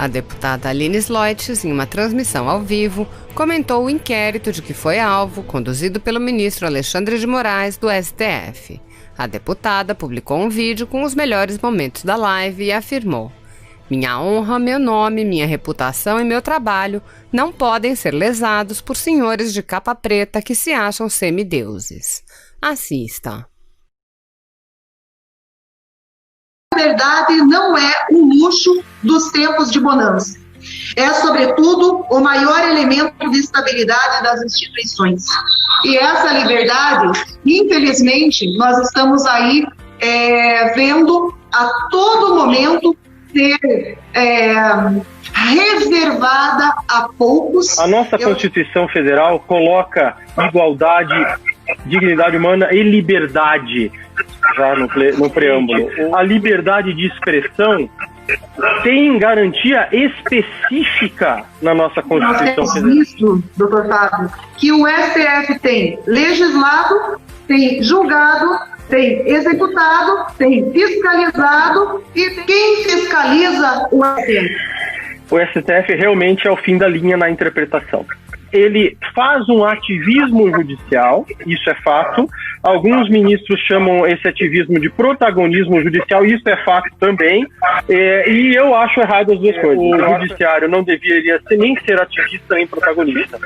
A deputada Aline Sloitz, em uma transmissão ao vivo, comentou o inquérito de que foi alvo, conduzido pelo ministro Alexandre de Moraes, do STF. A deputada publicou um vídeo com os melhores momentos da live e afirmou: "Minha honra, meu nome, minha reputação e meu trabalho não podem ser lesados por senhores de capa preta que se acham semideuses." Assista. A verdade não é um luxo dos tempos de bonança. É, sobretudo, o maior elemento de estabilidade das instituições. E essa liberdade, infelizmente, nós estamos aí vendo a todo momento ser reservada a poucos. A nossa Constituição Federal coloca igualdade, dignidade humana e liberdade já no preâmbulo. A liberdade de expressão tem garantia específica na nossa Constituição Federal. Isso, doutor Fábio, que o STF tem legislado, tem julgado, tem executado, tem fiscalizado, e quem fiscaliza o STF? O STF realmente é o fim da linha na interpretação. Ele faz um ativismo judicial, isso é fato. Alguns ministros chamam esse ativismo de protagonismo judicial, isso é fato também. E eu acho errado as duas coisas. O judiciário não deveria nem ser ativista nem protagonista.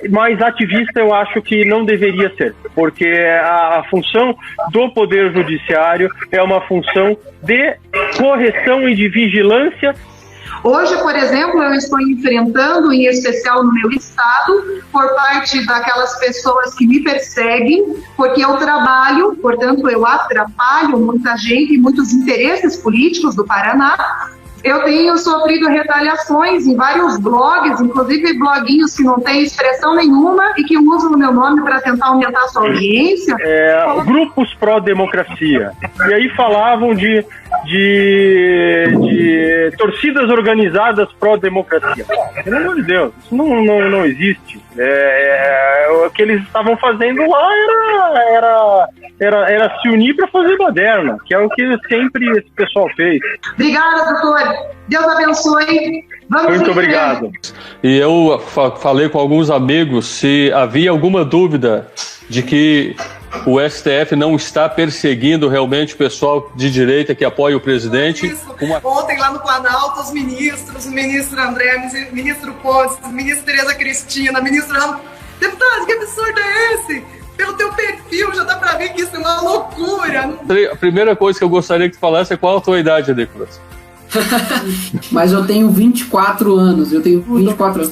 Mas ativista eu acho que não deveria ser, porque a função do Poder Judiciário é uma função de correção e de vigilância. Hoje, por exemplo, eu estou enfrentando, em especial no meu estado, por parte daquelas pessoas que me perseguem, porque eu trabalho, portanto, eu atrapalho muita gente e muitos interesses políticos do Paraná. Eu tenho sofrido retaliações em vários blogs, inclusive bloguinhos que não têm expressão nenhuma e que usam o meu nome para tentar aumentar a sua audiência. Grupos pró-democracia. E aí falavam de torcidas organizadas pró-democracia. Pelo amor de Deus, isso não existe. O que eles estavam fazendo lá era se unir para fazer baderna, que é o que sempre esse pessoal fez. Obrigada, doutor. Deus abençoe. Muito obrigado. E eu falei com alguns amigos se havia alguma dúvida de que o STF não está perseguindo realmente o pessoal de direita que apoia o presidente. Ontem lá no Planalto, os ministros, o ministro André, o ministro Pontes, a ministra Tereza Cristina, o ministro Ramos. Deputado, que absurdo é esse? Pelo teu perfil já dá pra ver que isso é uma loucura. A primeira coisa que eu gostaria que tu falasse é qual a tua idade, Nicolas? Mas eu tenho 24 anos,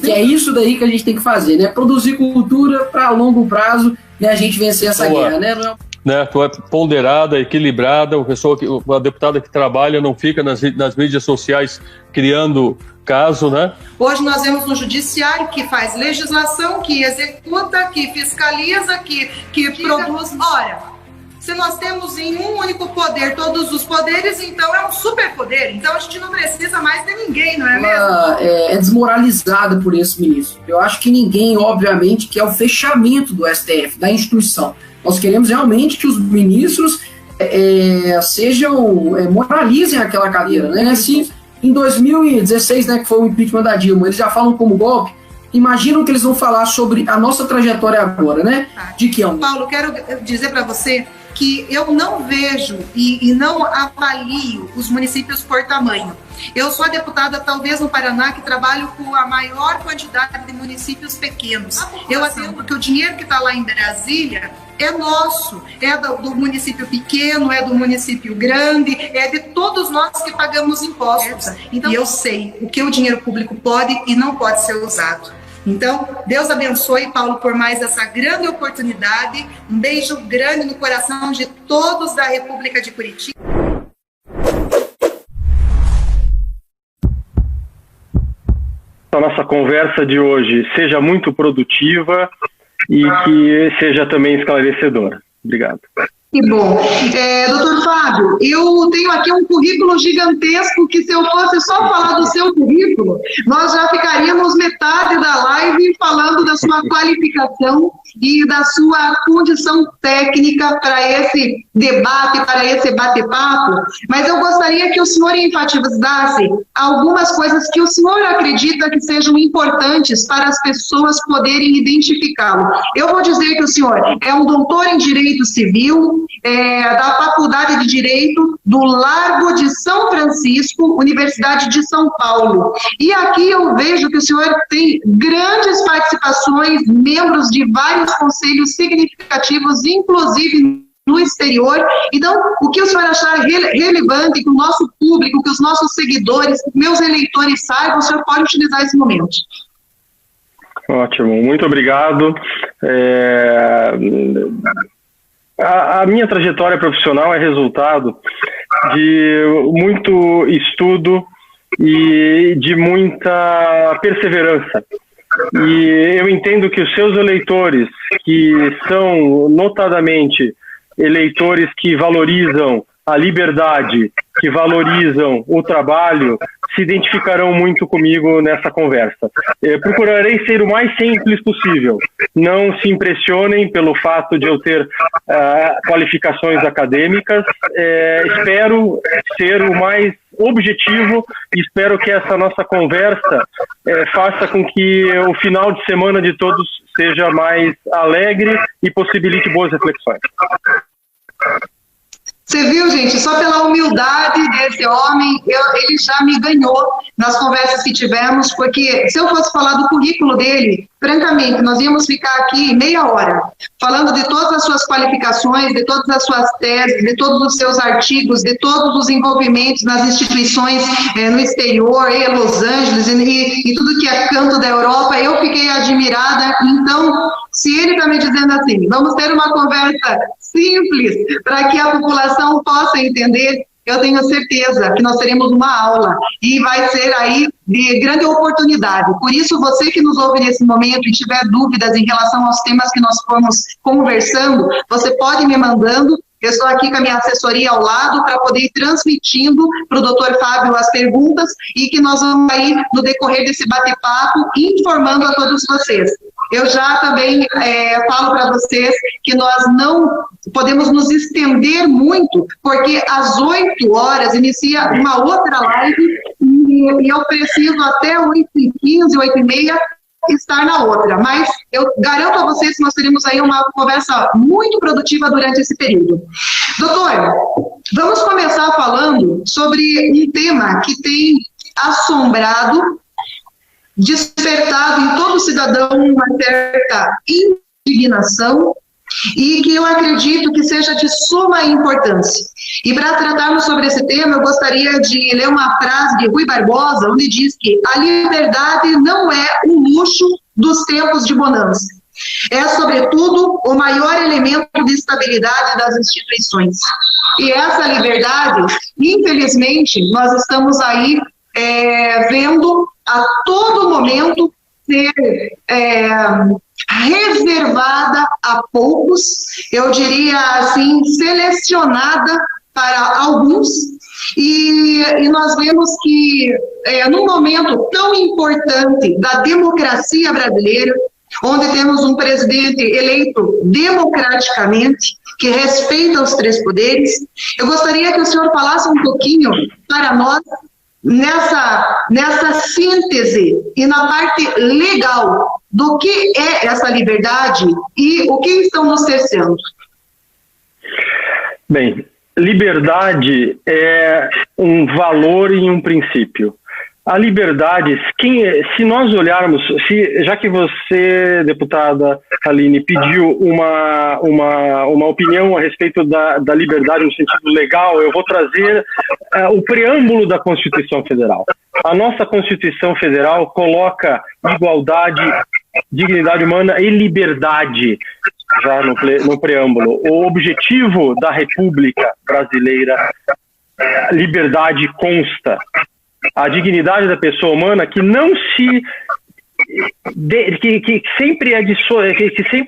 que é isso daí que a gente tem que fazer, né? Produzir cultura para longo prazo, né? A gente vencer essa guerra, né? Tu é ponderada, equilibrada, uma deputada que trabalha, não fica nas mídias sociais criando caso, né? Hoje nós vemos um judiciário que faz legislação, que executa, que fiscaliza, que produz. Ora, se nós temos em um único poder todos os poderes, então é um superpoder. Então a gente não precisa mais de ninguém, não é mesmo? Ela é desmoralizada por esse ministro. Eu acho que ninguém, obviamente, quer o fechamento do STF, da instituição. Nós queremos realmente que os ministros moralizem aquela cadeira, né? Se em 2016, né, que foi o impeachment da Dilma, eles já falam como golpe, imaginam que eles vão falar sobre a nossa trajetória agora, né? De que Paulo, quero dizer para você que eu não vejo e não avalio os municípios por tamanho. Eu sou a deputada, talvez no Paraná, que trabalho com a maior quantidade de municípios pequenos. Eu atendo porque o dinheiro que está lá em Brasília é nosso, é do município pequeno, é do município grande, é de todos nós que pagamos impostos. Então, eu sei o que o dinheiro público pode e não pode ser usado. Então, Deus abençoe, Paulo, por mais essa grande oportunidade. Um beijo grande no coração de todos da República de Curitiba. A nossa conversa de hoje seja muito produtiva e que seja também esclarecedora. Obrigado. Que bom. Doutor Fábio, Fábio, eu tenho aqui um currículo gigantesco que, se eu fosse só falar do seu currículo, nós já ficaríamos metade da live falando da sua qualificação e da sua condição técnica para esse debate, para esse bate-papo, mas eu gostaria que o senhor enfatizasse algumas coisas que o senhor acredita que sejam importantes para as pessoas poderem identificá-lo. Eu vou dizer que o senhor é um doutor em Direito Civil, da Faculdade de Direito do Largo de São Francisco, Universidade de São Paulo. E aqui eu vejo que o senhor tem grandes participações, membros de vários conselhos significativos, inclusive no exterior. Então, o que o senhor achar relevante que o nosso público, que os nossos seguidores, meus eleitores saibam, o senhor pode utilizar esse momento. Ótimo, muito obrigado. A minha trajetória profissional é resultado de muito estudo e de muita perseverança. E eu entendo que os seus eleitores, que são notadamente eleitores que valorizam a liberdade, que valorizam o trabalho, se identificarão muito comigo nessa conversa. Procurarei ser o mais simples possível. Não se impressionem pelo fato de eu ter qualificações acadêmicas. Espero ser o mais objetivo e espero que essa nossa conversa faça com que o final de semana de todos seja mais alegre e possibilite boas reflexões. Você viu, gente, só pela humildade desse homem, ele já me ganhou nas conversas que tivemos, porque se eu fosse falar do currículo dele, francamente, nós íamos ficar aqui meia hora, falando de todas as suas qualificações, de todas as suas teses, de todos os seus artigos, de todos os envolvimentos nas instituições no exterior, em Los Angeles e tudo que é canto da Europa. Eu fiquei admirada. Então, se ele está me dizendo assim, vamos ter uma conversa simples para que a população possa entender, eu tenho certeza que nós teremos uma aula e vai ser aí de grande oportunidade. Por isso, você que nos ouve nesse momento e tiver dúvidas em relação aos temas que nós fomos conversando, você pode me mandando. Eu estou aqui com a minha assessoria ao lado para poder ir transmitindo para o Dr. Fábio as perguntas e que nós vamos aí, no decorrer desse bate-papo, informando a todos vocês. Eu já também falo para vocês que nós não podemos nos estender muito, porque às 8 horas inicia uma outra live e eu preciso até 8h15, 8h30 estar na outra. Mas eu garanto a vocês que nós teremos aí uma conversa muito produtiva durante esse período. Doutor, vamos começar falando sobre um tema que tem assombrado, despertado em todo cidadão uma certa indignação e que eu acredito que seja de suma importância. E para tratarmos sobre esse tema, eu gostaria de ler uma frase de Rui Barbosa, onde diz que a liberdade não é um luxo dos tempos de bonança. É, sobretudo, o maior elemento de estabilidade das instituições. E essa liberdade, infelizmente, nós estamos aí vendo a todo momento ser reservada a poucos, eu diria assim, selecionada para alguns, e nós vemos que num momento tão importante da democracia brasileira, onde temos um presidente eleito democraticamente, que respeita os 3 poderes, eu gostaria que o senhor falasse um pouquinho para nós nessa síntese e na parte legal do que é essa liberdade e o que estão nos cerceando. Bem, liberdade é um valor e um princípio. A liberdade, se nós olharmos, já que você, deputada Aline, pediu uma opinião a respeito da liberdade no sentido legal, eu vou trazer o preâmbulo da Constituição Federal. A nossa Constituição Federal coloca igualdade, dignidade humana e liberdade já no preâmbulo. O objetivo da República Brasileira, liberdade consta. A dignidade da pessoa humana que não se que sempre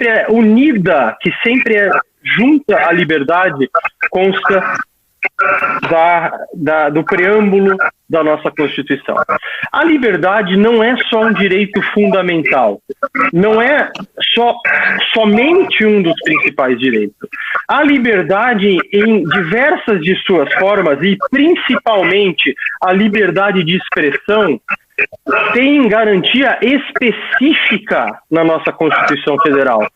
é unida, que sempre é junta à liberdade, consta do preâmbulo da nossa Constituição. A liberdade não é só um direito fundamental, não é somente um dos principais direitos. A liberdade, em diversas de suas formas, e principalmente a liberdade de expressão, tem garantia específica na nossa Constituição Federal,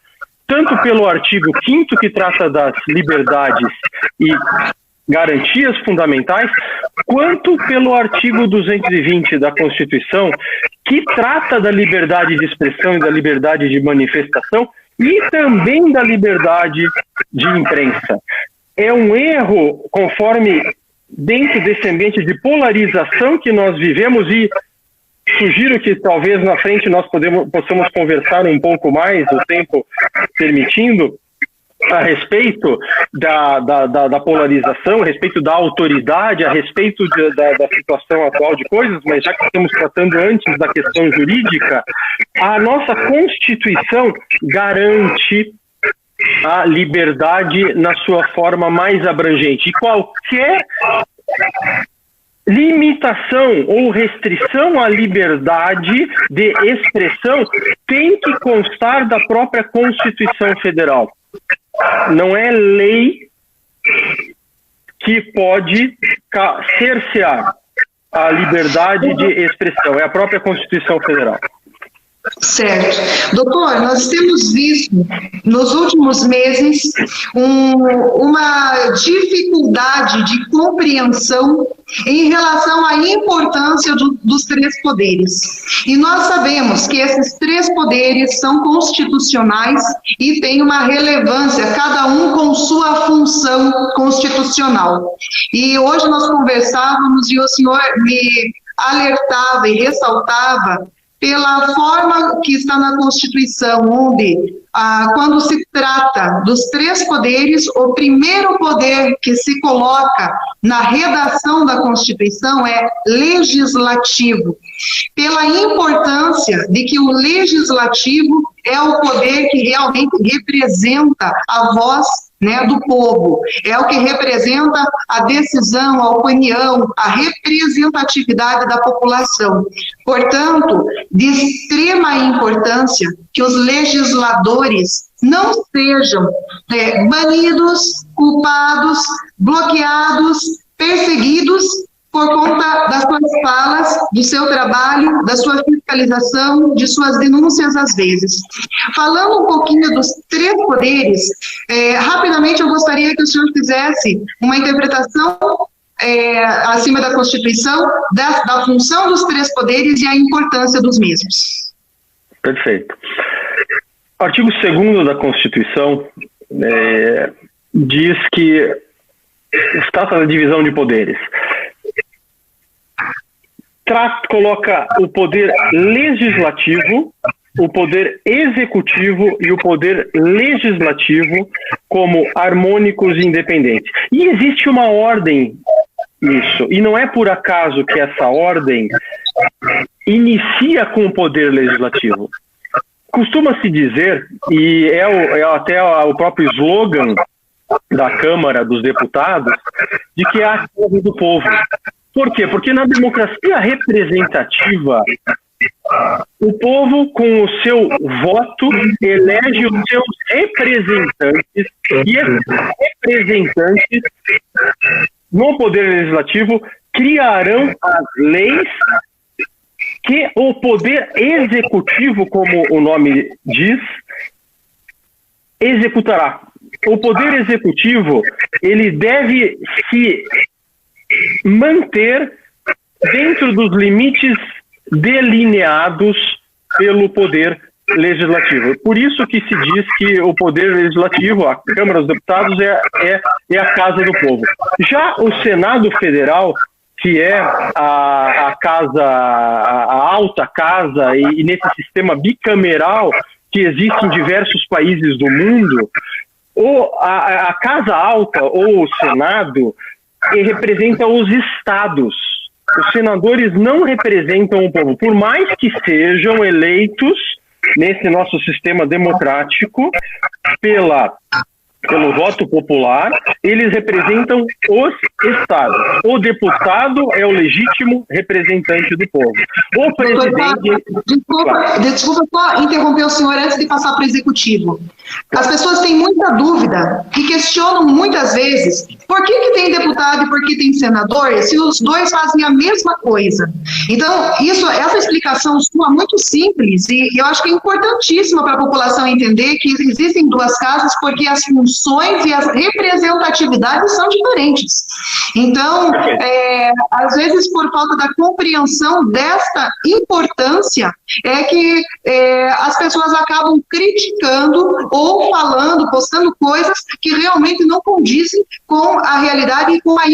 tanto pelo artigo 5º, que trata das liberdades e garantias fundamentais, quanto pelo artigo 220 da Constituição, que trata da liberdade de expressão e da liberdade de manifestação e também da liberdade de imprensa. É um erro, conforme dentro desse ambiente de polarização que nós vivemos, e sugiro que talvez na frente nós possamos conversar um pouco mais, o tempo permitindo, a respeito da polarização, a respeito da autoridade, a respeito da situação atual de coisas, mas já que estamos tratando antes da questão jurídica, a nossa Constituição garante a liberdade na sua forma mais abrangente. E qualquer limitação ou restrição à liberdade de expressão tem que constar da própria Constituição Federal. Não é lei que pode cercear a liberdade de expressão, é a própria Constituição Federal. Certo. Doutor, nós temos visto nos últimos meses uma dificuldade de compreensão em relação à importância dos três poderes. E nós sabemos que esses três poderes são constitucionais e têm uma relevância, cada um com sua função constitucional. E hoje nós conversávamos e o senhor me alertava e ressaltava pela forma que está na Constituição, onde, quando se trata dos três poderes, o primeiro poder que se coloca na redação da Constituição é legislativo, pela importância de que o legislativo é o poder que realmente representa a voz, né, do povo, é o que representa a decisão, a opinião, a representatividade da população. Portanto, de extrema importância que os legisladores não sejam banidos, culpados, bloqueados, perseguidos por conta das suas falas, do seu trabalho, da sua fiscalização, de suas denúncias às vezes. Falando um pouquinho dos três poderes, rapidamente eu gostaria que o senhor fizesse uma interpretação acima da Constituição, da função dos três poderes e a importância dos mesmos. Perfeito. O artigo 2º da Constituição diz que se trata da divisão de poderes. Coloca o poder legislativo, o poder executivo e o poder legislativo como harmônicos e independentes. E existe uma ordem nisso, e não é por acaso que essa ordem inicia com o poder legislativo. Costuma-se dizer, e é até o próprio slogan da Câmara dos Deputados, de que é a casa do povo. Por quê? Porque na democracia representativa, o povo, com o seu voto, elege os seus representantes, e esses representantes, no poder legislativo, criarão as leis que o poder executivo, como o nome diz, executará. O poder executivo, ele deve se manter dentro dos limites delineados pelo poder legislativo. Por isso que se diz que o poder legislativo, a Câmara dos Deputados, é a casa do povo. Já o Senado Federal, que é a casa, a alta casa, e nesse sistema bicameral que existe em diversos países do mundo, a Casa Alta ou o Senado representa os estados. Os senadores não representam o povo, por mais que sejam eleitos nesse nosso sistema democrático pela pelo voto popular, eles representam os estados. O deputado é o legítimo representante do povo. O presidente... Desculpa só interromper o senhor antes de passar para o executivo. As pessoas têm muita dúvida e questionam muitas vezes por que tem deputado e por que tem senador se os dois fazem a mesma coisa. Então, essa explicação sua é muito simples e eu acho que é importantíssima para a população entender que existem duas casas porque as funções e as representatividades são diferentes. Então, às vezes, por falta da compreensão desta importância, é que as pessoas acabam criticando ou falando, postando coisas que realmente não condizem com a realidade e com a importância